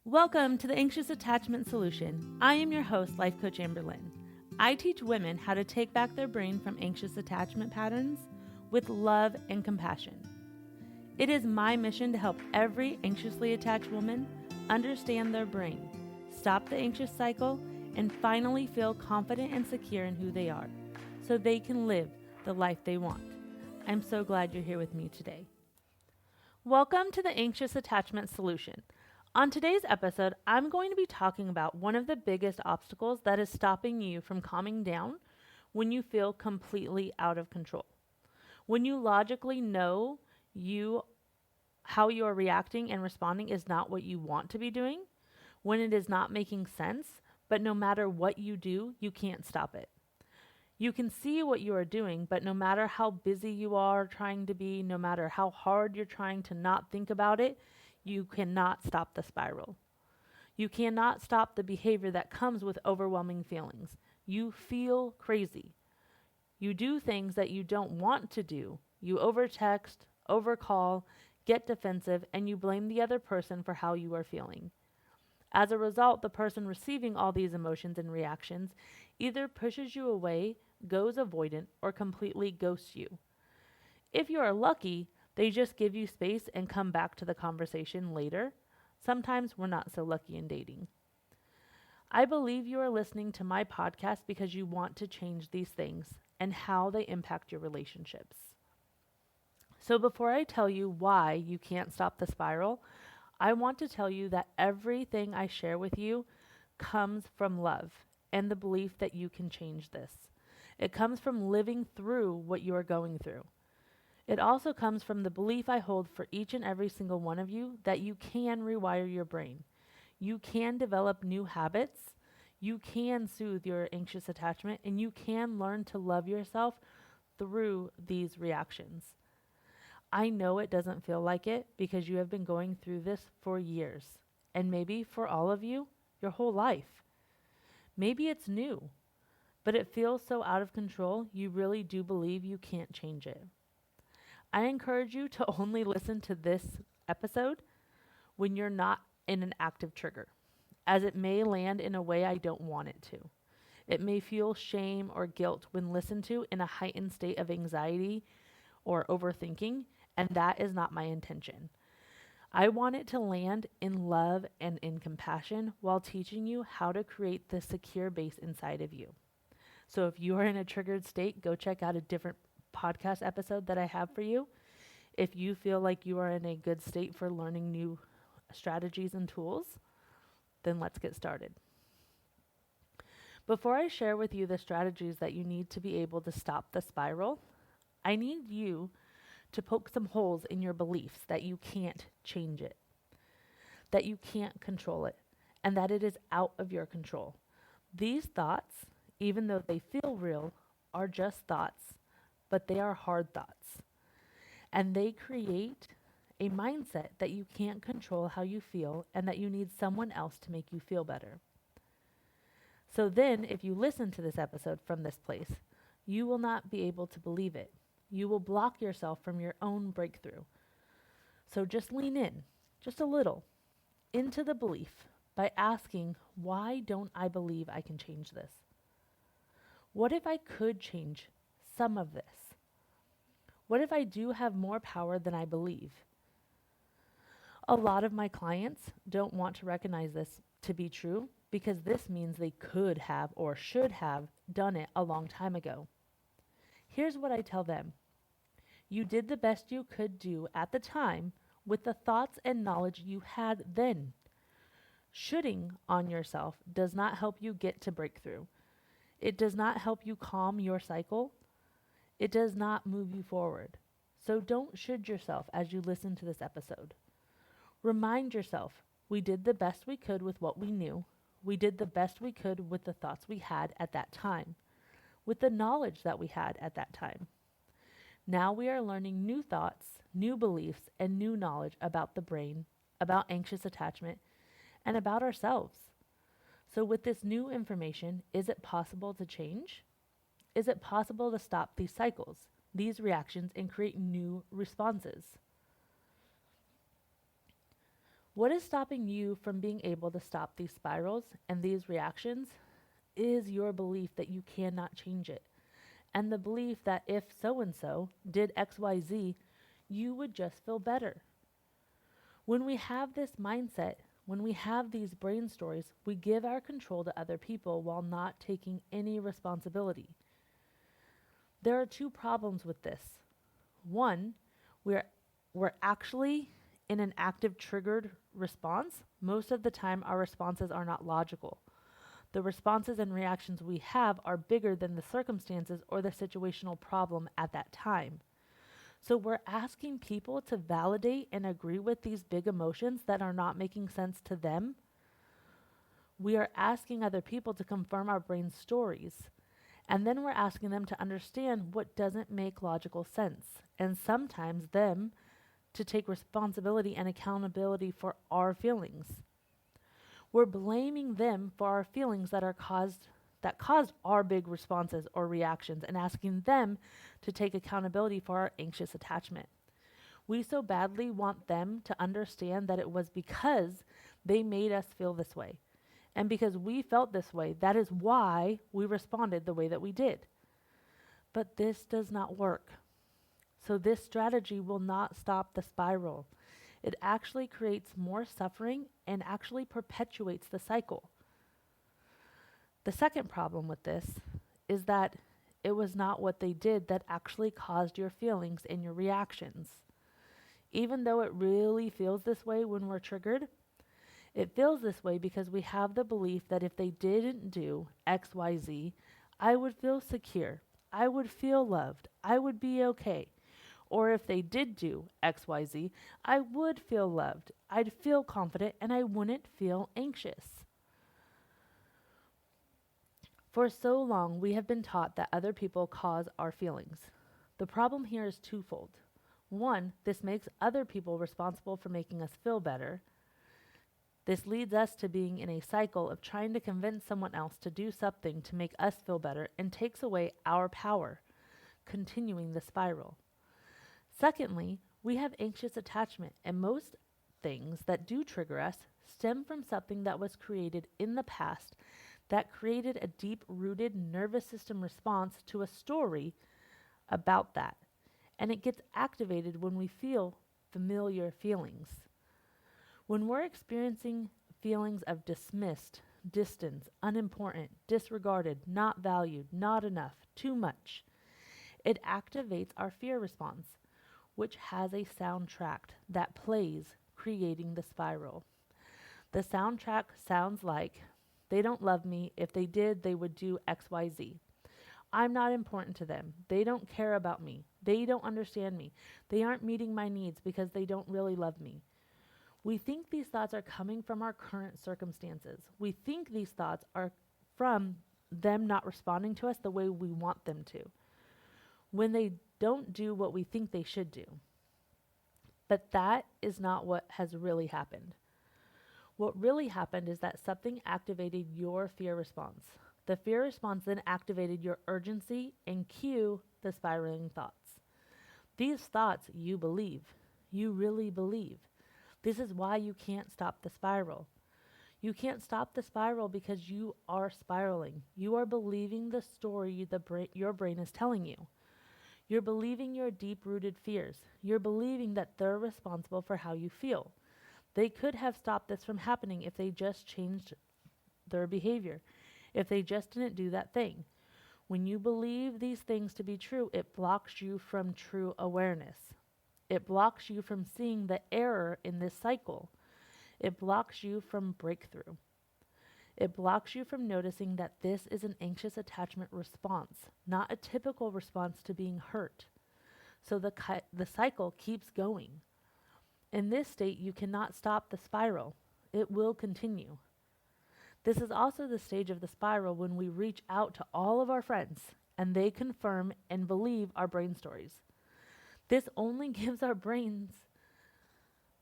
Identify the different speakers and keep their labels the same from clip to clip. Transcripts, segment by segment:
Speaker 1: Welcome to the Anxious Attachment Solution. I am your host, Life Coach Amberlynn. I teach women how to take back their brain from anxious attachment patterns with love and compassion. It is my mission to help every anxiously attached woman understand their brain, stop the anxious cycle, and finally feel confident and secure in who they are so they can live the life they want. I'm so glad you're here with me today. Welcome to the Anxious Attachment Solution. On today's episode, I'm going to be talking about one of the biggest obstacles that is stopping you from calming down when you feel completely out of control. When you logically know how you are reacting and responding is not what you want to be doing, when it is not making sense, but no matter what you do, you can't stop it. You can see what you are doing, but no matter how busy you are trying to be, no matter how hard you're trying to not think about it, you cannot stop the spiral. You cannot stop the behavior that comes with overwhelming feelings. You feel crazy. You do things that you don't want to do. You overtext, overcall, get defensive, and you blame the other person for how you are feeling. As a result, the person receiving all these emotions and reactions either pushes you away, goes avoidant, or completely ghosts you. If you are lucky, they just give you space and come back to the conversation later. Sometimes we're not so lucky in dating. I believe you are listening to my podcast because you want to change these things and how they impact your relationships. So before I tell you why you can't stop the spiral, I want to tell you that everything I share with you comes from love and the belief that you can change this. It comes from living through what you are going through. It also comes from the belief I hold for each and every single one of you that you can rewire your brain. You can develop new habits. You can soothe your anxious attachment, and you can learn to love yourself through these reactions. I know it doesn't feel like it because you have been going through this for years, and maybe for all of you, your whole life. Maybe it's new, but it feels so out of control, you really do believe you can't change it. I encourage you to only listen to this episode when you're not in an active trigger, as it may land in a way I don't want it to. It may feel shame or guilt when listened to in a heightened state of anxiety or overthinking, and that is not my intention. I want it to land in love and in compassion while teaching you how to create the secure base inside of you. So if you are in a triggered state, go check out a different podcast episode that I have for you. If you feel like you are in a good state for learning new strategies and tools, then let's get started. Before I share with you the strategies that you need to be able to stop the spiral, I need you to poke some holes in your beliefs that you can't change it, that you can't control it, and that it is out of your control. These thoughts, even though they feel real, are just thoughts, but they are hard thoughts. And they create a mindset that you can't control how you feel and that you need someone else to make you feel better. So then, if you listen to this episode from this place, you will not be able to believe it. You will block yourself from your own breakthrough. So just lean in, just a little, into the belief by asking, why don't I believe I can change this? What if I could change some of this? What if I do have more power than I believe? A lot of my clients don't want to recognize this to be true because this means they could have or should have done it a long time ago. Here's what I tell them. You did the best you could do at the time with the thoughts and knowledge you had then. Shooting on yourself does not help you get to breakthrough. It does not help you calm your cycle. It does not move you forward. So don't should yourself as you listen to this episode. Remind yourself, we did the best we could with what we knew. We did the best we could with the thoughts we had at that time, with the knowledge that we had at that time. Now we are learning new thoughts, new beliefs, and new knowledge about the brain, about anxious attachment, and about ourselves. So with this new information, is it possible to change? Is it possible to stop these cycles, these reactions, and create new responses? What is stopping you from being able to stop these spirals and these reactions is your belief that you cannot change it, and the belief that if so and so did XYZ, you would just feel better. When we have this mindset, when we have these brain stories, we give our control to other people while not taking any responsibility. There are two problems with this. One, we're actually in an active triggered response. Most of the time, our responses are not logical. The responses and reactions we have are bigger than the circumstances or the situational problem at that time. So we're asking people to validate and agree with these big emotions that are not making sense to them. We are asking other people to confirm our brain stories. And then we're asking them to understand what doesn't make logical sense. And sometimes them to take responsibility and accountability for our feelings. We're blaming them for our feelings that caused our big responses or reactions, and asking them to take accountability for our anxious attachment. We so badly want them to understand that it was because they made us feel this way. And because we felt this way, that is why we responded the way that we did. But this does not work. So this strategy will not stop the spiral. It actually creates more suffering and actually perpetuates the cycle. The second problem with this is that it was not what they did that actually caused your feelings and your reactions. Even though it really feels this way when we're triggered, it feels this way because we have the belief that if they didn't do XYZ, I would feel secure, I would feel loved, I would be okay. Or if they did do XYZ, I would feel loved, I'd feel confident, and I wouldn't feel anxious. For so long, we have been taught that other people cause our feelings. The problem here is twofold. One, this makes other people responsible for making us feel better. This leads us to being in a cycle of trying to convince someone else to do something to make us feel better and takes away our power, continuing the spiral. Secondly, we have anxious attachment, and most things that do trigger us stem from something that was created in the past that created a deep-rooted nervous system response to a story about that. And it gets activated when we feel familiar feelings. When we're experiencing feelings of dismissed, distance, unimportant, disregarded, not valued, not enough, too much, it activates our fear response, which has a soundtrack that plays, creating the spiral. The soundtrack sounds like, they don't love me. If they did, they would do XYZ. I'm not important to them. They don't care about me. They don't understand me. They aren't meeting my needs because they don't really love me. We think these thoughts are coming from our current circumstances. We think these thoughts are from them not responding to us the way we want them to, when they don't do what we think they should do. But that is not what has really happened. What really happened is that something activated your fear response. The fear response then activated your urgency and cue the spiraling thoughts. These thoughts you believe. You really believe. This is why you can't stop the spiral. You can't stop the spiral because you are spiraling. You are believing the story your brain is telling you. You're believing your deep-rooted fears. You're believing that they're responsible for how you feel. They could have stopped this from happening if they just changed their behavior, if they just didn't do that thing. When you believe these things to be true, it blocks you from true awareness. It blocks you from seeing the error in this cycle. It blocks you from breakthrough. It blocks you from noticing that this is an anxious attachment response, not a typical response to being hurt. So the cycle keeps going. In this state, you cannot stop the spiral. It will continue. This is also the stage of the spiral when we reach out to all of our friends and they confirm and believe our brain stories. This only gives our brains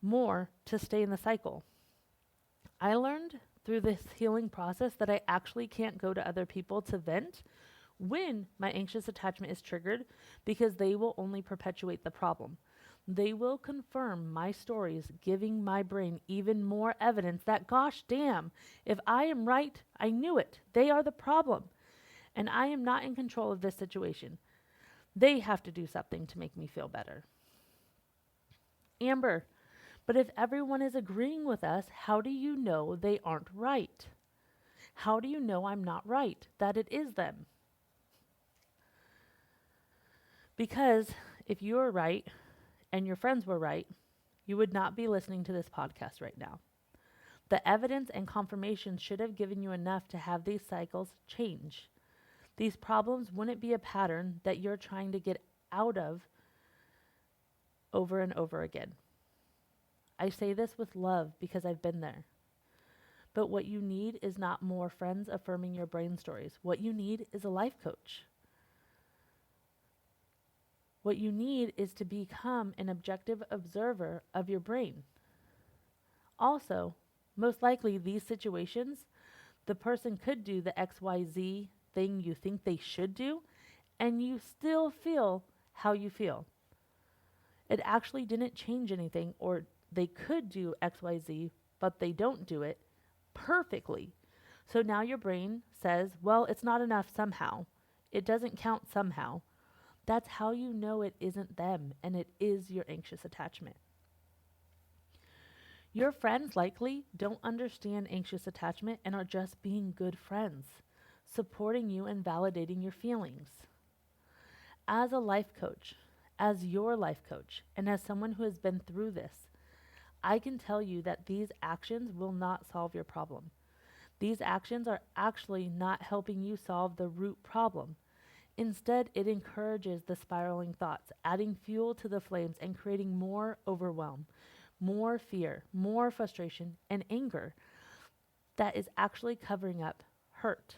Speaker 1: more to stay in the cycle. I learned through this healing process that I actually can't go to other people to vent when my anxious attachment is triggered because they will only perpetuate the problem. They will confirm my stories, giving my brain even more evidence that, gosh damn, if I am right, I knew it. They are the problem. And I am not in control of this situation. They have to do something to make me feel better. Amber, but if everyone is agreeing with us, how do you know they aren't right? How do you know I'm not right, that it is them? Because if you were right and your friends were right, you would not be listening to this podcast right now. The evidence and confirmation should have given you enough to have these cycles change. These problems wouldn't be a pattern that you're trying to get out of over and over again. I say this with love because I've been there. But what you need is not more friends affirming your brain stories. What you need is a life coach. What you need is to become an objective observer of your brain. Also, most likely these situations, the person could do the XYZ thing you think they should do, and you still feel how you feel. It actually didn't change anything, or they could do XYZ, but they don't do it perfectly. So now your brain says, well, it's not enough somehow. It doesn't count somehow. That's how you know it isn't them and it is your anxious attachment. Your friends likely don't understand anxious attachment and are just being good friends, supporting you and validating your feelings. As a life coach, as your life coach, and as someone who has been through this, I can tell you that these actions will not solve your problem. These actions are actually not helping you solve the root problem. Instead, it encourages the spiraling thoughts, adding fuel to the flames and creating more overwhelm, more fear, more frustration, and anger that is actually covering up hurt.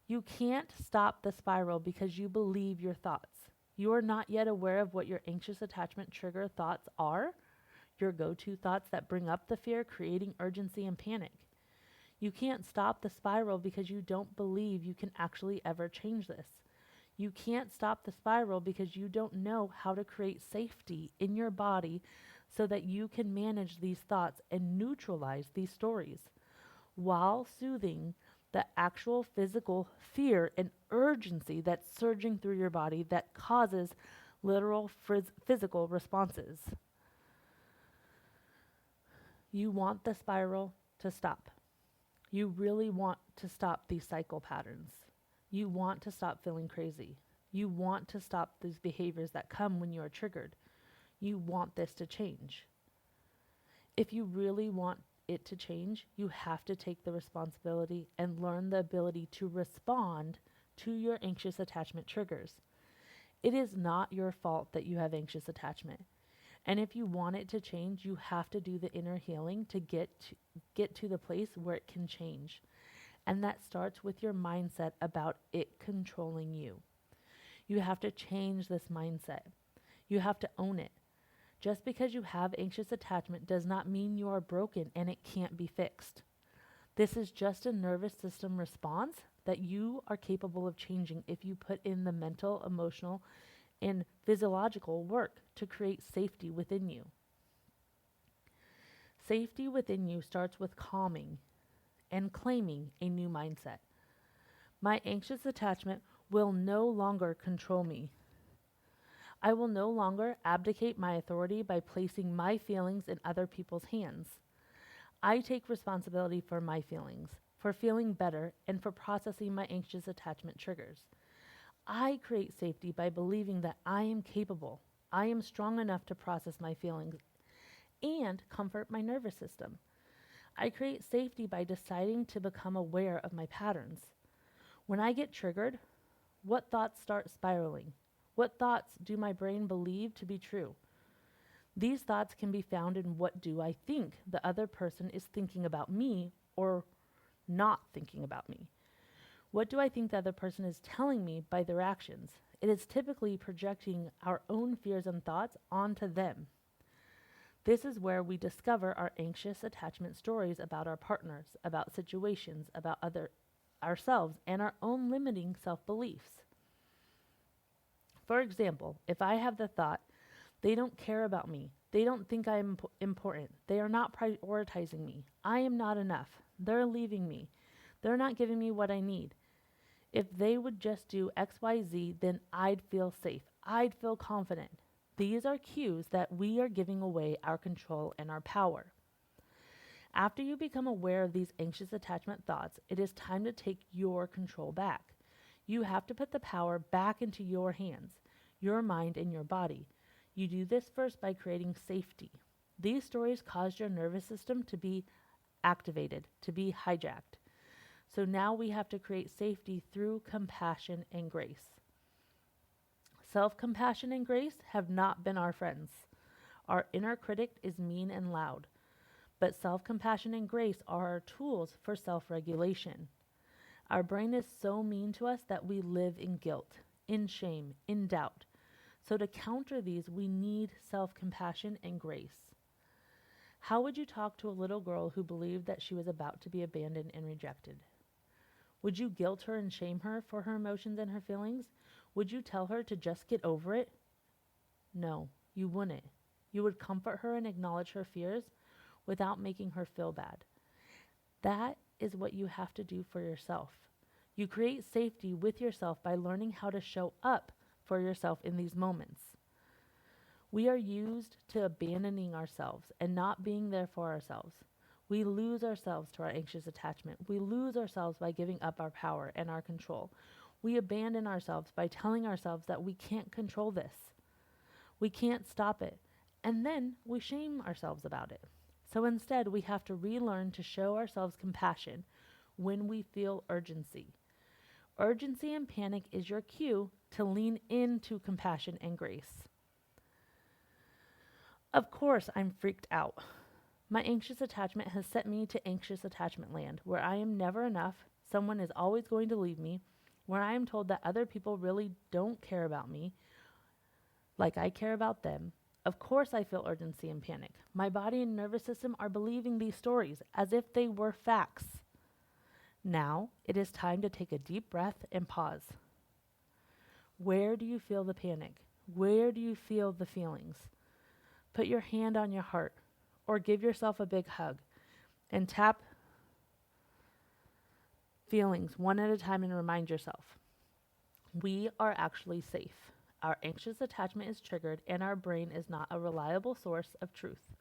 Speaker 1: You can't stop the spiral because you believe your thoughts. You are not yet aware of what your anxious attachment trigger thoughts are, your go-to thoughts that bring up the fear, creating urgency and panic. You can't stop the spiral because you don't believe you can actually ever change this. You can't stop the spiral because you don't know how to create safety in your body so that you can manage these thoughts and neutralize these stories while soothing the actual physical fear and urgency that's surging through your body that causes literal physical responses. You want the spiral to stop. You really want to stop these cycle patterns. You want to stop feeling crazy. You want to stop these behaviors that come when you are triggered. You want this to change. If you really want it to change, you have to take the responsibility and learn the ability to respond to your anxious attachment triggers. It is not your fault that you have anxious attachment. And if you want it to change, you have to do the inner healing to get to the place where it can change. And that starts with your mindset about it controlling you. You have to change this mindset. You have to own it. Just because you have anxious attachment does not mean you are broken and it can't be fixed. This is just a nervous system response that you are capable of changing if you put in the mental, emotional, and physiological work to create safety within you. Safety within you starts with calming and claiming a new mindset. My anxious attachment will no longer control me. I will no longer abdicate my authority by placing my feelings in other people's hands. I take responsibility for my feelings, for feeling better, and for processing my anxious attachment triggers. I create safety by believing that I am capable. I am strong enough to process my feelings and comfort my nervous system. I create safety by deciding to become aware of my patterns. When I get triggered, what thoughts start spiraling? What thoughts do my brain believe to be true? These thoughts can be found in what do I think the other person is thinking about me or not thinking about me. What do I think the other person is telling me by their actions? It is typically projecting our own fears and thoughts onto them. This is where we discover our anxious attachment stories about our partners, about situations, about ourselves, and our own limiting self-beliefs. For example, if I have the thought They don't care about me. They don't think I am important. They are not prioritizing me. I am not enough. They're leaving me. They're not giving me what I need. If they would just do XYZ, then I'd feel safe. I'd feel confident. These are cues that we are giving away our control and our power. After you become aware of these anxious attachment thoughts, it is time to take your control back. You have to put the power back into your hands, your mind, and your body. You do this first by creating safety. These stories caused your nervous system to be activated, to be hijacked. So now we have to create safety through compassion and grace. Self-compassion and grace have not been our friends. Our inner critic is mean and loud, but self-compassion and grace are our tools for self-regulation. Our brain is so mean to us that we live in guilt, in shame, in doubt. So to counter these, we need self-compassion and grace. How would you talk to a little girl who believed that she was about to be abandoned and rejected? Would you guilt her and shame her for her emotions and her feelings? Would you tell her to just get over it? No, you wouldn't. You would comfort her and acknowledge her fears without making her feel bad. That is what you have to do for yourself. You create safety with yourself by learning how to show up for yourself in these moments. We are used to abandoning ourselves and not being there for ourselves. We lose ourselves to our anxious attachment. We lose ourselves by giving up our power and our control. We abandon ourselves by telling ourselves that we can't control this. We can't stop it. And then we shame ourselves about it. So instead, we have to relearn to show ourselves compassion when we feel urgency. Urgency and panic is your cue to lean into compassion and grace. Of course, I'm freaked out. My anxious attachment has sent me to anxious attachment land, where I am never enough, someone is always going to leave me, where I am told that other people really don't care about me like I care about them. Of course I feel urgency and panic. My body and nervous system are believing these stories as if they were facts. Now it is time to take a deep breath and pause. Where do you feel the panic? Where do you feel the feelings? Put your hand on your heart or give yourself a big hug and tap feelings one at a time and remind yourself, we are actually safe. Our anxious attachment is triggered and our brain is not a reliable source of truth.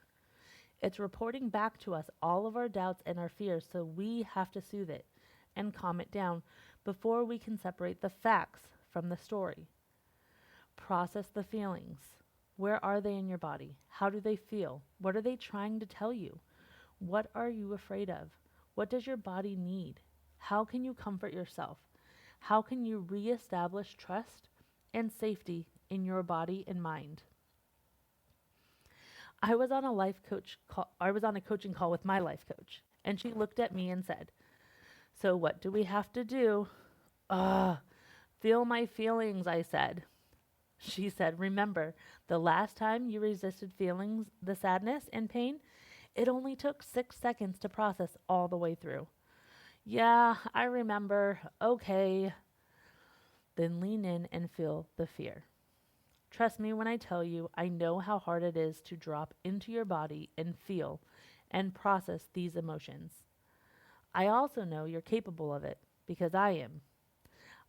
Speaker 1: It's reporting back to us all of our doubts and our fears, so we have to soothe it and calm it down before we can separate the facts from the story. Process the feelings. Where are they in your body? How do they feel? What are they trying to tell you? What are you afraid of? What does your body need? How can you comfort yourself? How can you reestablish trust and safety in your body and mind? I was on a coaching call with my life coach, and she looked at me and said, "So what do we have to do?" Feel my feelings, I said. She said, "Remember, the last time you resisted feelings, the sadness and pain, it only took 6 seconds to process all the way through." Yeah, I remember. Okay. Then lean in and feel the fear. Trust me when I tell you, I know how hard it is to drop into your body and feel and process these emotions. I also know you're capable of it because I am.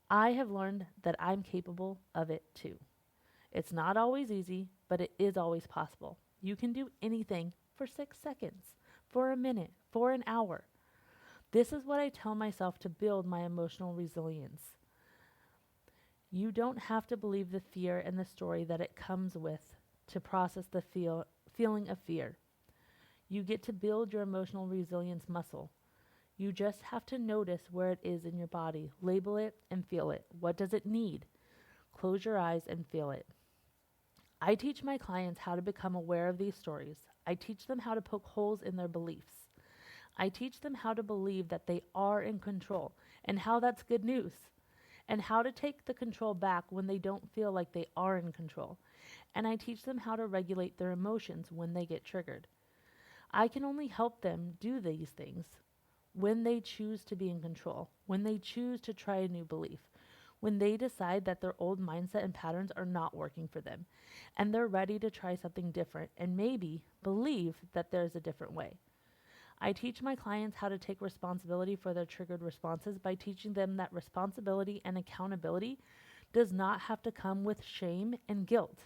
Speaker 1: I have learned that I'm capable of it too. It's not always easy, but it is always possible. You can do anything for 6 seconds, for a minute, for an hour. This is what I tell myself to build my emotional resilience. You don't have to believe the fear and the story that it comes with to process the feeling of fear. You get to build your emotional resilience muscle. You just have to notice where it is in your body, label it and feel it. What does it need? Close your eyes and feel it. I teach my clients how to become aware of these stories. I teach them how to poke holes in their beliefs. I teach them how to believe that they are in control and how that's good news, and how to take the control back when they don't feel like they are in control. And I teach them how to regulate their emotions when they get triggered. I can only help them do these things when they choose to be in control, when they choose to try a new belief, when they decide that their old mindset and patterns are not working for them, and they're ready to try something different and maybe believe that there's a different way. I teach my clients how to take responsibility for their triggered responses by teaching them that responsibility and accountability does not have to come with shame and guilt.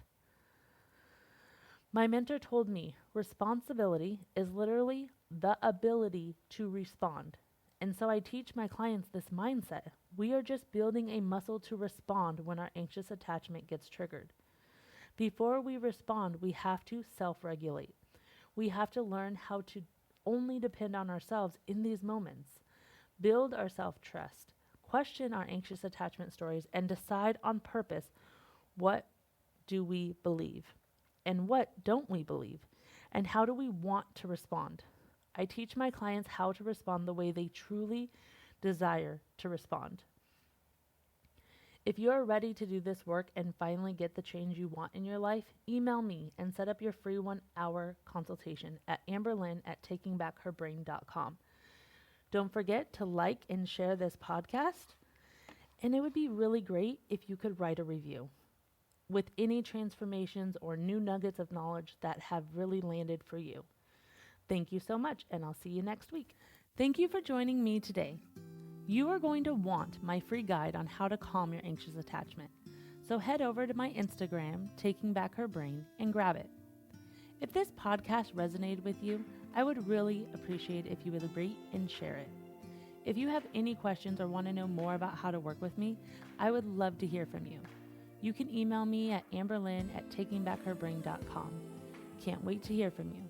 Speaker 1: My mentor told me responsibility is literally the ability to respond. And so I teach my clients this mindset. We are just building a muscle to respond when our anxious attachment gets triggered. Before we respond, we have to self-regulate. We have to learn how to only depend on ourselves in these moments, build our self-trust, question our anxious attachment stories, and decide on purpose, what do we believe and what don't we believe, and how do we want to respond. I teach my clients how to respond the way they truly desire to respond. If you are ready to do this work and finally get the change you want in your life, email me and set up your free 1-hour consultation at amberlynn@takingbackherbrain.com. Don't forget to like and share this podcast, and it would be really great if you could write a review with any transformations or new nuggets of knowledge that have really landed for you. Thank you so much, and I'll see you next week. Thank you for joining me today. You are going to want my free guide on how to calm your anxious attachment. So head over to my Instagram, Taking Back Her Brain, and grab it. If this podcast resonated with you, I would really appreciate if you would rate and share it. If you have any questions or want to know more about how to work with me, I would love to hear from you. You can email me at amberlynn@takingbackherbrain.com. Can't wait to hear from you.